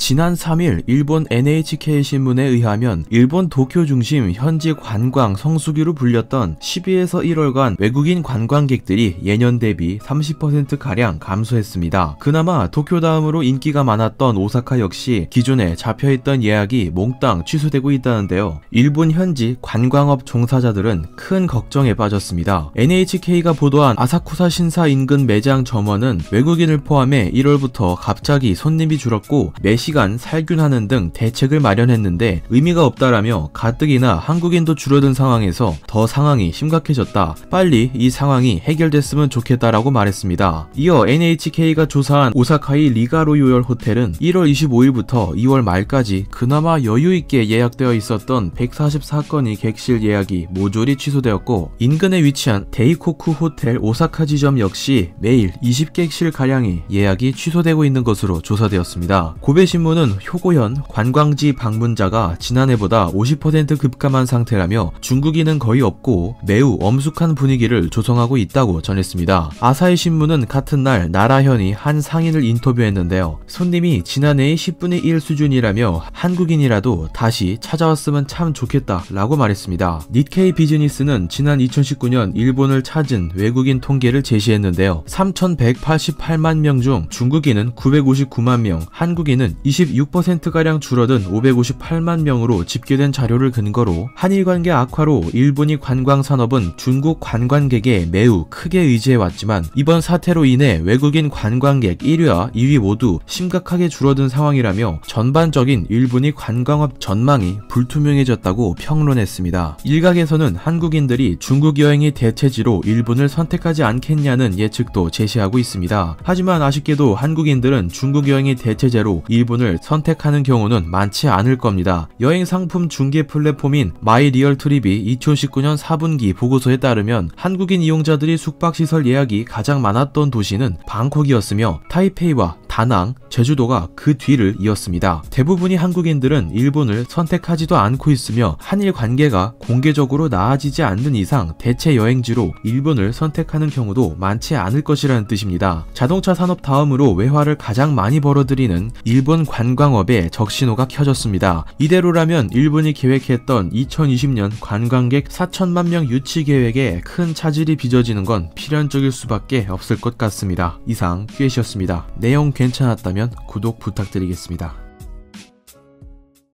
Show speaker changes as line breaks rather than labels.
지난 3일 일본 NHK 신문에 의하면 일본 도쿄 중심 현지 관광 성수기로 불렸던 12에서 1월간 외국인 관광객들이 예년 대비 30%가량 감소했습니다. 그나마 도쿄 다음으로 인기가 많았던 오사카 역시 기존에 잡혀있던 예약이 몽땅 취소되고 있다는데요. 일본 현지 관광업 종사자들은 큰 걱정에 빠졌습니다. NHK가 보도한 아사쿠사 신사 인근 매장 점원은 외국인을 포함해 1월부터 갑자기 손님이 줄었고 매시간 살균하는 등 대책을 마련했는데 의미가 없다라며 가뜩이나 한국인도 줄어든 상황에서 더 상황이 심각해졌다. 빨리 이 상황이 해결됐으면 좋겠다라고 말했습니다. 이어 NHK가 조사한 오사카의 리가로요열 호텔은 1월 25일부터 2월 말까지 그나마 여유있게 예약되어 있었던 144건의 객실 예약이 모조리 취소되었고 인근에 위치한 데이코쿠 호텔 오사카 지점 역시 매일 20객실가량의 예약이 취소되고 있는 것으로 조사되었습니다. 고베신문은 효고현 관광지 방문자가 지난해보다 50% 급감한 상태라며 중국인은 거의 없고 매우 엄숙한 분위기를 조성하고 있다고 전했습니다. 아사히 신문은 같은 날 나라현이 한 상인을 인터뷰했는데요. 손님이 지난해의 10분의 1 수준이라며 한국인이라도 다시 찾아왔으면 참 좋겠다 라고 말했습니다. 니케이 비즈니스는 지난 2019년 일본을 찾은 외국인 통계를 제시했는데요. 3,188만 명 중 중국인은 959만 명, 한국인은 26%가량 줄어든 558만 명으로 집계된 자료를 근거로 한일 관계 악화로 일본이 관광산업은 중국 관광객에 매우 크게 의지해왔지만 이번 사태로 인해 외국인 관광객 1위와 2위 모두 심각하게 줄어든 상황이라며 전반적인 일본이 관광업 전망이 불투명해졌다고 평론했습니다. 일각에서는 한국인들이 중국 여행의 대체지로 일본을 선택하지 않겠냐는 예측도 제시하고 있습니다. 하지만 아쉽게도 한국인들은 중국 여행의 대체제로 일본을 선택하는 경우는 많지 않을 겁니다. 여행 상품 중개 플랫폼인 마이리얼트립이 2019년 4분기 보고서에 따르면 한국인 이용자들이 숙박시설 예약이 가장 많았던 도시는 방콕이었으며 타이페이와 다낭, 제주도가 그 뒤를 이었습니다. 대부분이 한국인들은 일본을 선택하지도 않고 있으며 한일 관계가 공개적으로 나아지지 않는 이상 대체 여행지로 일본을 선택하는 경우도 많지 않을 것이라는 뜻입니다. 자동차 산업 다음으로 외화를 가장 많이 벌어들이는 일본 관광업에 적신호가 켜졌습니다. 이대로라면 일본이 계획했던 2020년 관광객 4천만 명 유치 계획에 큰 차질이 빚어지는 건 필연적일 수밖에 없을 것 같습니다. 이상 꾀시였습니다. 내용 괜찮았다면 구독 부탁드리겠습니다.